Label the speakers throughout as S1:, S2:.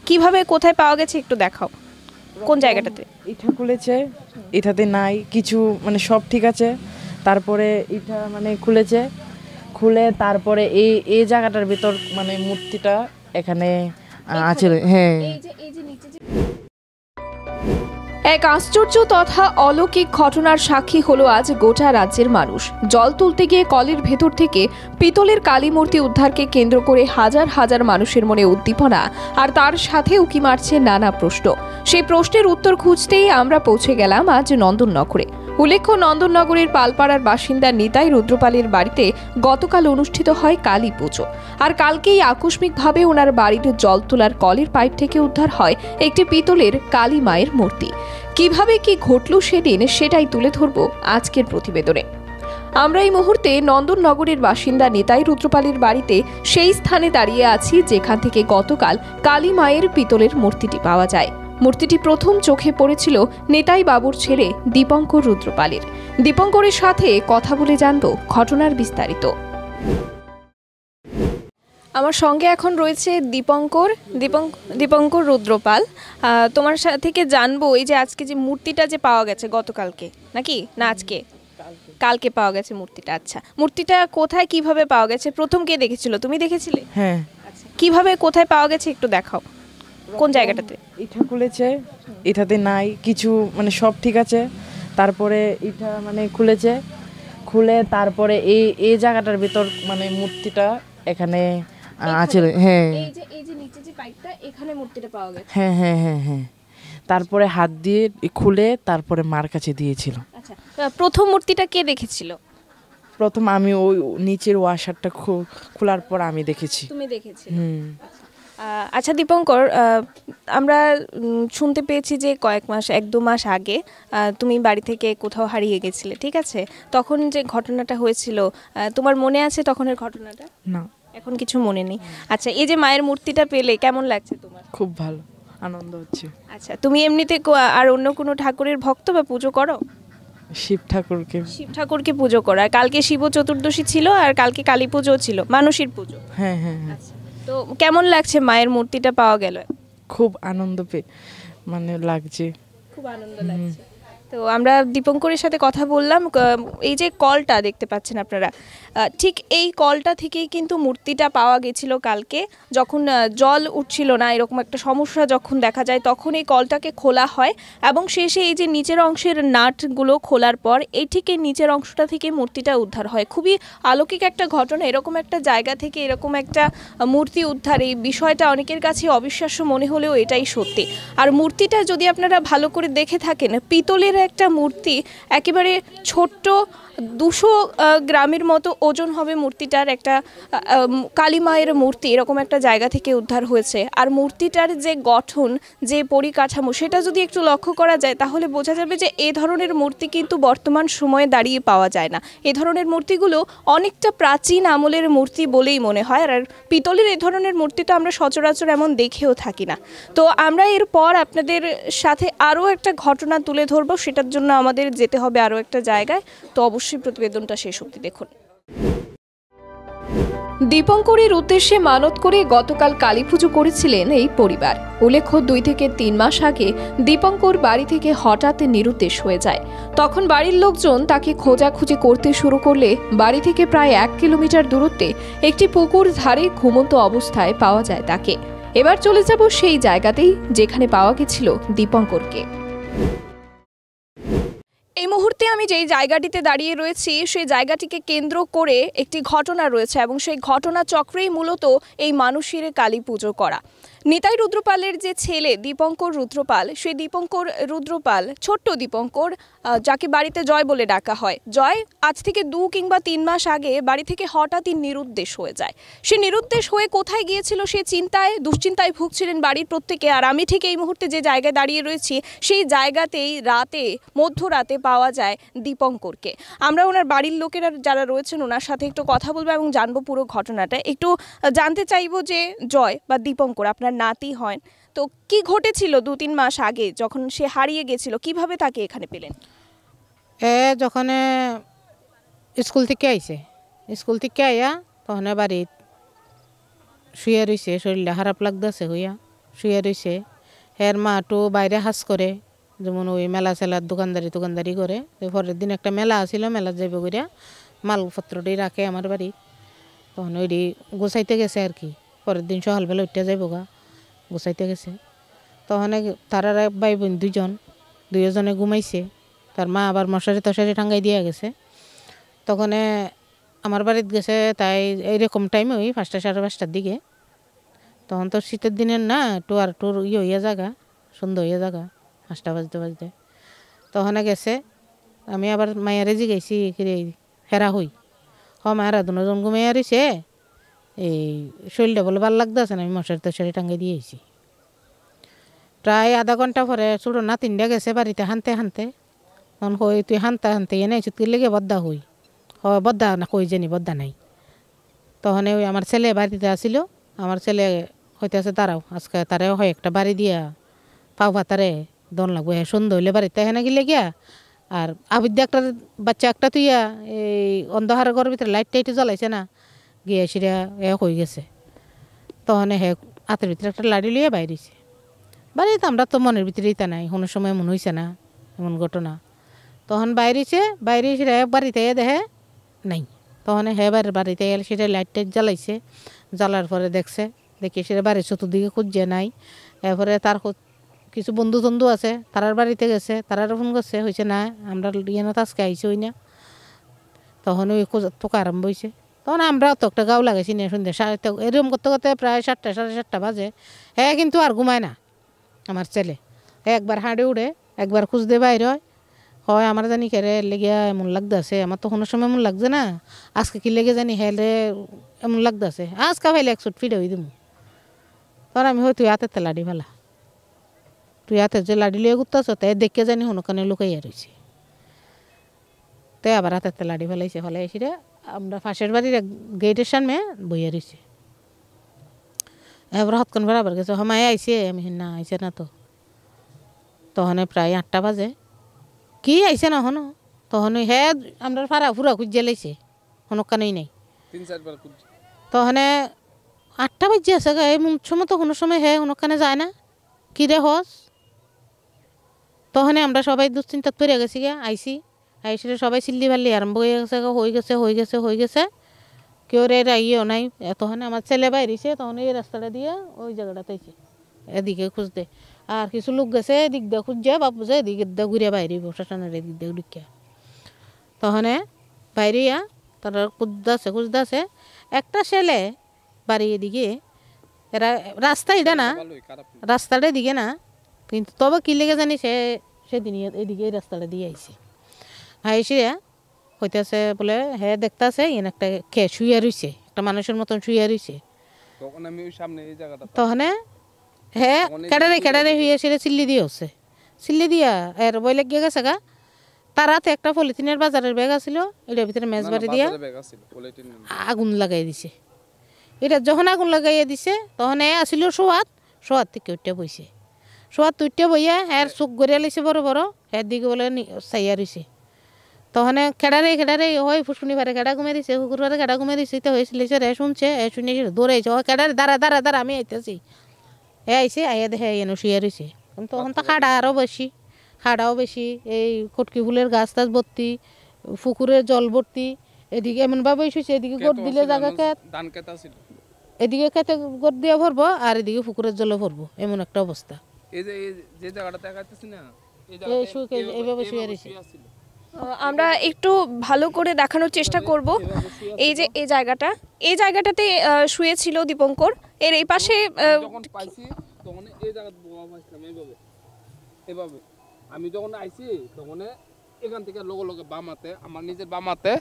S1: কিভাবে কোথায় পাওয়া গেছে একটু দেখাও, কোন জায়গাটাতে?
S2: ইটা খুলেছে, এটাতে নাই কিছু, মানে সব ঠিক আছে। তারপরে এটা মানে খুলেছে, খুলে তারপরে এই জায়গাটার ভিতর মানে মূর্তিটা এখানে আছে। হ্যাঁ,
S1: এক আশ্চর্য তথা অলৌকিক ঘটনার সাক্ষী হলো আজ গোটা রাজ্যের মানুষ। জল তুলতে গিয়ে কলের ভেতর থেকে পিতলের কালী মূর্তি উদ্ধারকে কেন্দ্র করে হাজার হাজার মানুষের মনে উদ্দীপনা, আর তার সাথে উকি মারছে নানা প্রশ্ন। সেই প্রশ্নের উত্তর খুঁজতেই আমরা পৌঁছে গেলাম আজ নন্দননগরে। উল্লেখ্য, নন্দননগরের পালপাড়ার বাসিন্দা নিতাই রুদ্রপালের বাড়িতে গতকাল অনুষ্ঠিত হয় কালী পুজো। আর কালকেই আকস্মিকভাবে ওনার বাড়ির জল তোলার কলের পাইপ থেকে উদ্ধার হয় একটি পিতলের কালী মায়ের মূর্তি। কিভাবে কি ঘটল সেদিন, সেটাই তুলে ধরব আজকের প্রতিবেদনে। আমরা এই মুহূর্তে নন্দননগরের বাসিন্দা নিতাই রুদ্রপালের বাড়িতে, সেই স্থানে দাঁড়িয়ে আছি যেখান থেকে গতকাল কালী মায়ের পিতলের মূর্তিটি পাওয়া যায়। মূর্তিটি প্রথম চোখে পড়েছিল নিতাই বাবুর ছেলে দীপঙ্কর রুদ্রপালের। দীপঙ্করের সাথে কথা বলে জানব ঘটনার বিস্তারিত। আমার সঙ্গে এখন রয়েছে দীপঙ্কর রুদ্রপাল। তোমার থেকে জানবো, এই যে আজকে যে মূর্তিটা যে পাওয়া গেছে গতকালকে নাকি না আজকে, কালকে পাওয়া গেছে মূর্তিটা। আচ্ছা, মূর্তিটা কোথায় কিভাবে পাওয়া গেছে? প্রথম কে দেখেছিল? তুমি দেখেছিলে?
S2: হ্যাঁ।
S1: আচ্ছা, কিভাবে কোথায় পাওয়া গেছে একটু দেখাও, কোন জায়গাটাতে?
S2: এটা খুলেছে, এটাতে নাই কিছু, মানে সব ঠিক আছে। তারপরে এটা মানে খুলেছে, খুলে তারপরে এই জায়গাটার ভিতর মানে মূর্তিটা এখানে আছে। হ্যাঁ,
S1: এই যে নিচে যে পাইপটা, এখানে মূর্তিটা পাওয়া গেছে।
S2: হ্যাঁ হ্যাঁ হ্যাঁ হ্যাঁ। তারপরে হাত দিয়ে খুলে তারপরে মার কাছে দিয়েছিল।
S1: আচ্ছা, প্রথম মূর্তিটা কে দেখেছিল?
S2: প্রথম আমি ওই নিচের ওয়াশারটা খোলার পর আমি দেখেছি।
S1: তুমি দেখেছিলে? আচ্ছা দীপঙ্কর, আমরা শুনতে পেয়েছি যে কয়েক মাস, 1-2 মাস আগে তুমি বাড়ি থেকে কোথাও হারিয়ে গেছিলে, ঠিক আছে? তখন যে ঘটনাটা হয়েছিল, তোমার মনে আছে তখনের ঘটনাটা?
S2: না,
S1: এখন কিছু মনে নেই। আচ্ছা, এই যে মায়ের মূর্তিটা পেলে কেমন লাগছে তোমার?
S2: খুব ভালো, আনন্দ হচ্ছে।
S1: আচ্ছা, তুমি এমনিতে আর অন্য কোনো ঠাকুরের ভক্ত বা পুজো করো?
S2: শিব ঠাকুরকে
S1: পুজো করো। আর কালকে শিব চতুর্দশী ছিল, আর কালকে কালী পুজো ছিল, মানুষের পুজো।
S2: হ্যাঁ হ্যাঁ হ্যাঁ।
S1: তো কেমন লাগছে মায়ের মূর্তিটা পাওয়া গেল?
S2: খুব আনন্দ মানে লাগছে,
S1: খুব আনন্দ লাগছে। তো আমরা দীপঙ্করের সাথে কথা বললাম। এই যে কলটা দেখতে পাচ্ছেন আপনারা, ঠিক এই কলটা থেকেই কিন্তু মূর্তিটা পাওয়া গেছিল কালকে। যখন জল উঠছিল না, এরকম একটা সমস্যা যখন দেখা যায়, তখন এই কলটাকে খোলা হয় এবং শেষে এই যে নিচের অংশের নাটগুলো খোলার পর এই ঠিক এই নিচের অংশটা থেকে মূর্তিটা উদ্ধার হয়। খুবই অলৌকিক একটা ঘটনা। এরকম একটা জায়গা থেকে এরকম একটা মূর্তি উদ্ধার, এই বিষয়টা অনেকের কাছে অবিশ্বাস্য মনে হলেও এটাই সত্যি। আর মূর্তিটা যদি আপনারা ভালো করে দেখে থাকেন, পিতলের একটা মূর্তি, একেবারে ছোট্ট, 200 গ্রামের মতো ওজন হবে মূর্তিটার। একটা কালী মায়ের মূর্তি এরকম একটা জায়গা থেকে উদ্ধার হয়েছে। আর মূর্তিটার যে গঠন, যে পরিকাঠামো, সেটা যদি একটু লক্ষ্য করা যায় তাহলে বোঝা যাবে যে এ ধরনের মূর্তি কিন্তু বর্তমান সময়ে দাঁড়িয়ে পাওয়া যায় না। এ ধরনের মূর্তিগুলো অনেকটা প্রাচীন আমলের মূর্তি বলেই মনে হয়। আর পিতলের এ ধরনের মূর্তি তো আমরা সচরাচর এমন দেখেও থাকি না। তো আমরা এরপর আপনাদের সাথে আরও একটা ঘটনা তুলে ধরবো, সেটার জন্য আমাদের যেতে হবে আরও একটা জায়গায়। তো অবশ্যই প্রতিবেদনটা শেষ অবধি দেখুন। দীপঙ্করের উদ্দেশ্যে মানত করে গতকাল কালী পুজো করেছিলেন এই পরিবার। উল্লেখ্য, 2 থেকে 3 মাস আগে দীপঙ্কর বাড়ি থেকে হঠাৎ নিরুদ্দেশ হয়ে যায়। তখন বাড়ির লোকজন তাকে খোঁজাখুঁজি করতে শুরু করলে বাড়ি থেকে প্রায় 1 কিলোমিটার দূরত্বে একটি পুকুর ধারে ঘুমন্ত অবস্থায় পাওয়া যায় তাকে। এবার চলে যাব সেই জায়গাতেই যেখানে পাওয়া গেছিল দীপঙ্করকে। এই মুহূর্তে আমি যেই জায়গাটিতে দাঁড়িয়ে রয়েছি, সেই জায়গাটিকে কেন্দ্র করে একটি ঘটনা রয়েছে এবং সেই ঘটনা চক্রেই মূলত এই মানুষের কালী পুজো করা। নিতাই রুদ্রপালের যে ছেলে দীপঙ্কর রুদ্রপাল, সেই দীপঙ্কর রুদ্রপাল, ছোট্ট দীপঙ্কর, যাকে বাড়িতে জয় বলে ডাকা হয়, জয় আজ থেকে 2 কিংবা 3 মাস আগে বাড়ি থেকে হঠাৎই নিরুদ্দেশ হয়ে যায়। সে নিরুদ্দেশ হয়ে কোথায় গিয়েছিল সে দুশ্চিন্তায় ভুগছিলেন বাড়ির প্রত্যেকে। আর আমি ঠিক এই মুহূর্তে যে জায়গায় দাঁড়িয়ে রয়েছি, সেই জায়গাতেই মধ্যরাতে পাওয়া যায় দীপঙ্করকে। আমরা ওনার বাড়ির লোকেরা যারা রয়েছেন ওনার সাথে একটু কথা বলবো এবং জানবো পুরো ঘটনাটা। একটু জানতে চাইবো যে জয় বা দীপঙ্কর আপনার নাতি হয়, তো কি ঘটেছিল 2-3 মাস আগে যখন সে হারিয়ে গেছিল, কিভাবে তাকে এখানে পেলেন?
S3: যখন স্কুল থেকে আইয়া তখন বাড়িত শুয়ে রয়েছে, শরীরটা খারাপ লাগতেছে হইয়া শুয়ে রয়েছে। হের মাটো বাইরে হাজ করে, যেমন ওই মেলা সেলার দোকানদারি করে। পরের দিন একটা মেলা আসিল, মেলা যাইব করিয়া মালপত্রটি রাখে আমার বাড়ি, তখন ওইটি গোছাইতে গেছে আর কি। পরের দিন সকালবেলা উঠতে যাইব গা, গোছাইতে গেছে। তখন তার আর ভাই বোন দুইজনে ঘুমাইছে, তার মা আবার মশারি টশারি টাঙ্গাই দিয়া গেছে। তখন আমার বাড়িতে গেছে তাই এইরকম টাইমে ওই 5টা সাড়ে 5টার দিকে। তখন তো শীতের দিনের না, টুর হইয়া জাগা, সন্ধ্যা হইয়া জাগা 5টা বাজতে। তখন গেছে, আমি আবার মায়ারে জিগাইছি হেরা হই মায়েরা দুজন ঘুমাইয়া রইছে, এই শরীরটা বলে ভাল লাগতেছে না, আমি মশারি টশারি টাঙ্গাই দিয়েছি। প্রায় আধা ঘন্টা পরে ছোটো নাতিনটা গেছে বাড়িতে হানতে তখন কই তুই হানতে এনে চুটকির লেগে বদ্দা হই, হয় বদ্দা না কই জানি বদ্দা নাই। তখন ওই আমার ছেলে বাড়িতে আসিল, আমার ছেলে হইতেছে দাঁড়াও আজকে তারে হয় একটা বাড়ি দিয়া পাও ভাতারে দন লাগবো, হ্যাঁ সন্ধ্যা হইলে বাড়িতে হেনে গিলে গিয়া। আর আবিদ্যা একটা বাচ্চা একটা তুইয়া এই অন্ধকারের ঘরের ভিতরে লাইট টাইট জ্বলাইছে না, গিয়ে সেটা হয়ে গেছে। তখন হাতের ভিতরে একটা লাড়ি লিয়ে বাইরেছে। বাড়িতে আমরা তো মনের ভিতরে ইতা নাই, কোনো সময় মনে হয়েছে না এমন ঘটনা। তখন বাইরে সেটা বাড়িতে দেখে নাই। তখন বাড়িতে এলে সেটা লাইট টাইট জ্বালাইছে, জ্বালার পরে দেখি সেটা বাড়ির চতুর্দিকে খুঁজছে নাই। এরপরে তার কিছু বন্ধু আছে, তারার বাড়িতে গেছে, তারার ফোন করছে, হয়েছে না আমরা ইয়েন আজকে আইসি হই না। তখন ওই তোকে আরম্ভ হয়েছে। তখন আমরা অত একটা গাও লাগাইছি না, সন্ধ্যা এরকম করতে প্রায় 7টা সাড়ে 7টা বাজে। কিন্তু আর ঘুমায় না আমার ছেলে, একবার হাঁড়ে উড়ে, একবার খুঁজতে বাইরে হয় আমার জানি খেরে লেগিয়া এমন লাগতেছে। আমার তো কোনো সময় এমন লাগছে না, আজকে কি লেগে জানি হেলে এমন লাগতেছে, আজকে ভাইলে 1 সুট ফিরে হই দিব। তখন আমি তুই হাতের লাড়ি ফেলা, তুই হাতের যে লাড়ি লিয়ে ঘুরতেছ তাই দেখে জানি হনুকানে লুকাইয়া রয়েছে। তাই আবার হাতের লাড়ি ফেলাইছে, ফেলাইছি আমরা পাশের বাড়ির গেটের সামনে বইয়া রয়েছে। এবার হতক্ষণ বরাবর গেছে, হমায় আইসে, আমি না আইসে না তো। তখন প্রায় 8টা বাজে, কি আইসে না হনো। তখন আমরা ফুরা খুঁজে লাইছে, হনকানেই নাই। তখন 8টা বাজে আছে এমন সময়, তো কোনো সময় হনকানে যায় না, কি রে হস। তখন আমরা সবাই দুশ্চিন্তাত পড়ে গেছি গিয়া, আইসি সবাই চিল্লি ভাল্লি আরম্ভ হয়ে গেছে কেউ রে ইয়েও নাই। তখন আমার ছেলে বাইরেছে, তখন এই রাস্তাটা দিয়ে ওই জায়গাটাতে আইছে এদিকে খুঁজতে। আর কিছু লোক গেছে এদিক দিয়ে খুঁজছে, বাপু যে এদিকে দিয়ে ঘুরে বাইরে শ্মশানের এদিক দিয়ে ঢুকিয়া। তখন বাইরিয়া তারা খুঁজতেছে একটা ছেলে বাড়ি এদিকে, এরা রাস্তা এটা না, রাস্তাটা এদিকে না, কিন্তু তবে কি লেগে জানি সেদিন এদিকে এই রাস্তাটা দিয়ে আইছে। আইসে হইতেছে বলে দেখতেছে এন একটা শুয়ে রইছে, একটা মানুষের মতন শুয়ে রইছে। তখন কেডারে হইয়া সেটা চিল্লি দিয়ে হচ্ছে, চিল্লি দিয়া এর বই লাগিয়ে গেছে গা। তার হাতে একটা পলিথিনের বাজারের ব্যাগ আছিল, এটার ভিতরে মেজ বাড়ি দিয়া আগুন লাগাই দিছে। এটা যখন আগুন লাগাইয়া দিছে তখন আসিল সোয়াদ থেকে উঠতে বইছে, সোয়াদ উঠতে বইয়া চোখ গড়িয়া লাইছে বড় বড়, দিকে বলে চাইয়া রইছে। তখন খেড়ারে হয় ফুসকুনি ভারে খেড়া ঘুমে দিছে, কুকুর ভারে খেড়া ঘুমে দিছে। তো হয়েছিল শুনছে, শুনে দৌড়াইছে, ও খেড়ারে দাঁড়া আমি আইতেছি। আইসে আইয়া দেখে এনে শুয়ে রয়েছে। তখন তো খাড়াও বেশি, এই কটকি ফুলের গাছ টাছ ভর্তি, পুকুরের জল ভর্তি। এদিকে এমনভাবে শুয়েছে, এদিকে গোট দিলে জায়গা এদিকে খেতে গোট দিয়ে ভরবো, আর এদিকে পুকুরের জলে ভরবো, এমন একটা অবস্থা। এইভাবে শুয়ে রয়েছে।
S1: আমরা একটু ভালো করে দেখানোর চেষ্টা করব। এই যে এই জায়গাটাতে শুয়েছিল দীপঙ্কর, এর এই পাশে
S4: আমি যখন আইছি তখন এখান থেকে লগে বামাতে, আমার নিজের বামাতে,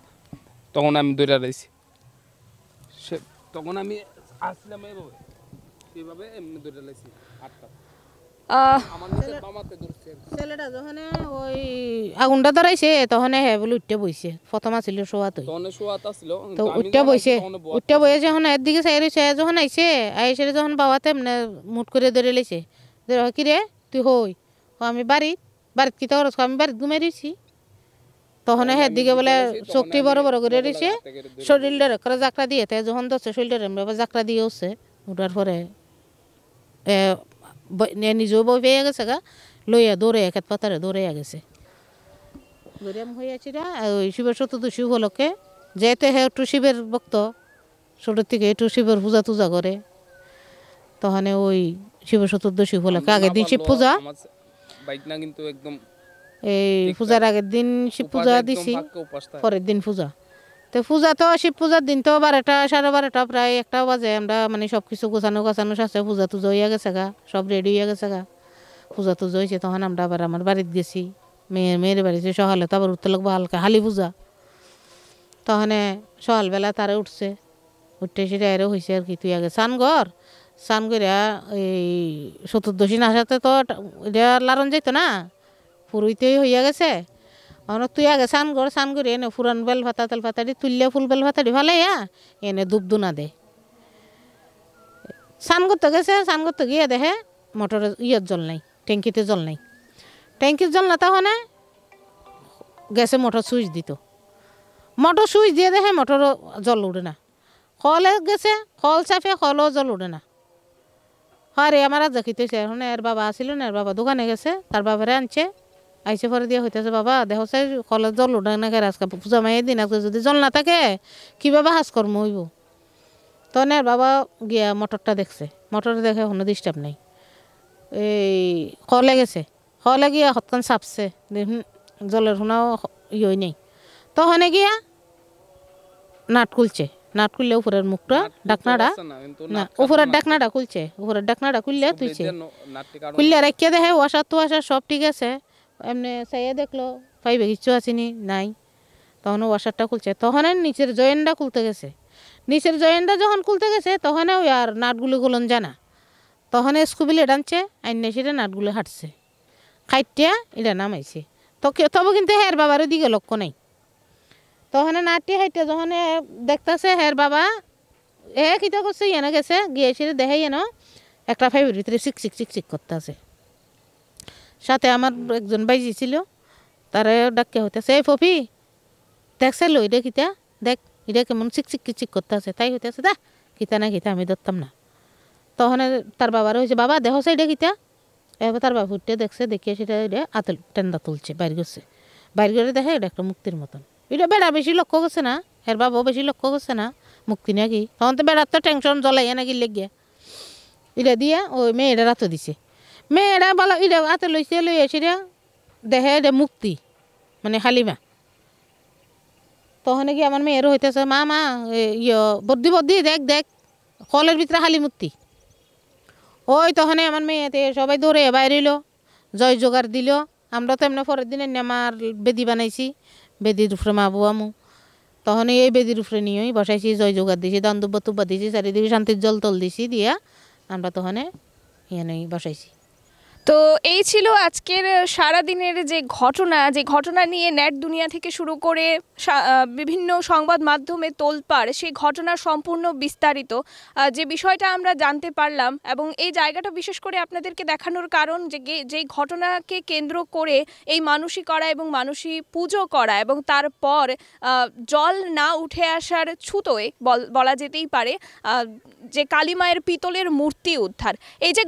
S4: তখন আমি দৌড়া রয়েছি। তখন আমি আসলাম এইভাবে এমনি দৌড়া রয়েছি।
S3: ছেলেটা যখন ওই আগুনটা ধরাইছে তখন বলে উঠতে বইছে, প্রথম আসিল শোয়াত, তো উঠতে বইয়ে যখন এর দিকে চাই রয়েছে, যখন আইসে যখন বাবাতে মুট করে ধরে লেছে, কি রে তুই হই, আমি বাড়িত কি তো আমি বাড়িত ঘুমাই রয়েছি। তখন দিকে বলে চোখটি বড় বড় করে রয়েছে, শরীরটা করে জাকড়া দিয়ে যখন ধরছে শরীরটা জাকড়া দিয়ে উঠছে। উঠার পরে নিজেও বই পেয়ে গেছে গা, লইয়া দৌড়ে খেত পাতারে দৌড়ে গেছে। গরিয়াম হয়েছি না ওই শিবের চতুর্দশী উপলক্ষে, যেহেতু হে একটু শিবের ভক্ত, ছোটোর থেকে একটু শিবের পূজা টুজা করে, তখন ওই শিবের চতুর্দশী উপলক্ষে আগের দিন শিব পূজা,
S4: বাইকনা কিন্তু একদম
S3: এই পূজার আগের দিন শিব পূজা দিছি, পরের দিন পূজা। তো পূজা তো শিব পূজার দিন তো 12টা 12:30 প্রায় 1টা বাজে, আমরা মানে সব কিছু গোছানো সাথে পূজা টুজা হইয়া গেছে গা, সব রেডি হইয়া গেছে গা, পূজা টুজা হয়েছে। তখন আমরা আবার আমার বাড়িতে গেছি, মেয়ের বাড়িতে সকালে তো আবার উঠতে লাগবো হালকা হালি পূজা। তখন সকালবেলা তারা উঠছে, উঠতে সেটা এরও হয়েছে আর কি, তুই আগে স্নান করিয়া এই চতুর্দশী নাচাতে তো এটা লারণ যাইতো না, পুরোইতেই হইয়া গেছে। তুই আগে স্নান করি এনে ফুরান বেল ভাতা তেল ভাতা দি তুললে ফুল বেল ভাতা দি ভালাইয়া এনে ধূপ দুনা দে। স্নান করতে গিয়ে দেখে মোটরের জল নাই, ট্যাঙ্কিতে জল নাই। ট্যাঙ্কির জল না তখন গ্যাসে মোটর সুইচ দিত, মোটর সুইচ দিয়ে দেখে মোটরও জল উঠে না। কলে গেছে, কল চাপে কলও জল উঠে না। আরে আমার আজ দেখিতেছে, এখন এর বাবা আসিল না, এর বাবা দোকানে গেছে, তার বাবারে আনছে, আইসে পরে দিয়ে হইতেছে, বাবা দেখো সে কলের জল উঠে না, আজকে পূজা মাইয়ের দিন, আজকে যদি জল না থাকে কীভাবে কাজকর্ম হইব। তখন এর বাবা গিয়া মোটরটা দেখছে, মোটর দেখে কোনো ডিস্টার্ব নেই, এই কলে গেছে, কলে গিয়া হতকান চাপছে, দেখুন জলের শোনাও ইয়ে নেই। তখন গিয়া নাট খুলছে, নাট খুললে উপরের মুখটা ডাকনাটা না, উপরের ডাকনাটা খুলছে, উপরের ডাকনাটা খুললে তুইছে, খুললে রাখিয়া দেখে ওয়াশার তো ওয়াশার সব ঠিক আছে। এমনি চাইয়া দেখলো পাইবে কিচ্ছু আসেনি, নাই। তখন ওয়াশারটা খুলছে, তখন নিচের জয়েন্টটা খুলতে গেছে, নিচের জয়েন্টটা যখন খুলতে গেছে তখন ওই আর নাটগুলো গুলন জানা, তখন স্কুবিলে ডানছে, আইনে সেটা নাটগুলো হাঁটছে, খাইটিয়া এটা নামাইছে। তবে কিন্তু হের বাবারও দিকে লক্ষ্য নেই। তখন নাটি হাইটে যখন দেখতেছে হের বাবা কিতা করছে, এনে গেছে গিয়ে সেটা দেখে এনো একটা ফাইভের ভিতরে চিক করতে আছে। সাথে আমার একজন বাইজি ছিল, তারা ডাক্কে হইতেছে, এই পপি দেখছে লো এটা কিতা, দেখ এটা কেমন চিক করতে আছে। তাই হইতেছে দা কিতা না কিতা আমি ধরতাম না। তখন তার বাবার হয়েছে, বাবা দেখো এটা কিতা। এবার তার বাবা উঠতে দেখছে, দেখিয়ে সেটা এটা আতল টেন্ডা তুলছে, বাইর করছে, বাইর করে দেখে এটা একটা মুক্তির মতন। এটা বেড়া বেশি লক্ষ্য করছে না, এর বাবাও বেশি লক্ষ্য করছে না মুক্তি নাকি। তখন তো বেড়ার তো টেনশন জ্বলাইয়া নাকি লেগে এটা দিয়ে ওই মেয়েটা রাতো দিছে, মেয়েরা বলা এটা হাতে লইয়া সেটা দেখে এটা মুক্তি মানে হালিমা। তখন কি আমার মেয়েরও হইতেছে, মা বদ্দি দেখ কলের ভিতরে হালি মূর্তি। ওই তখন আমার মেয়েতে সবাই দৌড়ে বাইরিল, জয় জোগাড় দিল। আমরা তো এমনি পরের দিন আমার বেদি বানাইছি, বেদির উপরে মা বুয়া মু, তখন এই বেদির উপরে নিয়েই বসাইছি, জয় জোগাড় দিয়েছি, দান দুব্বা তুব্বা দিয়েছি, চারিদিকে শান্তির জল তল দিছি, দিয়া আমরা তখন এখানে বসাইছি।
S1: তো এই ছিল আজকের সারাদিনের যে ঘটনা নিয়ে নেট দুনিয়া থেকে শুরু করে বিভিন্ন সংবাদ মাধ্যমে তোলপাড়, সেই ঘটনার সম্পূর্ণ বিস্তারিত যে বিষয়টা আমরা জানতে পারলাম। এবং এই জায়গাটা বিশেষ করে আপনাদেরকে দেখানোর কারণ যে যেই ঘটনাকে কেন্দ্র করে এই মানসী করা এবং মানসী পুজো করা এবং তারপর জল না উঠে আসার ছুতোয় বলা যেতেই পারে যে কালী মায়ের পিতলের মূর্তি উদ্ধার। এই যে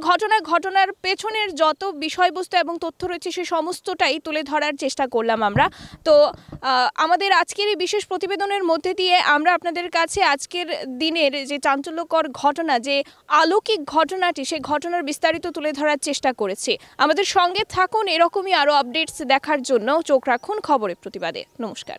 S1: ঘটনার পেছনের যত বিষয়বস্তু এবং তথ্য রয়েছে সে সমস্তটাই তুলে ধরার চেষ্টা করলাম আমরা। তো আমাদের আজকের এই বিশেষ প্রতিবেদনের মধ্যে দিয়ে আমরা আপনাদের কাছে আজকের দিনের যে চাঞ্চল্যকর ঘটনা, যে অলৌকিক ঘটনাটি, সেই ঘটনার বিস্তারিত তুলে ধরার চেষ্টা করেছি। আমাদের সঙ্গে থাকুন, এরকমই আরও আপডেটস দেখার জন্য চোখ রাখুন খবরের প্রতিবাদে। নমস্কার।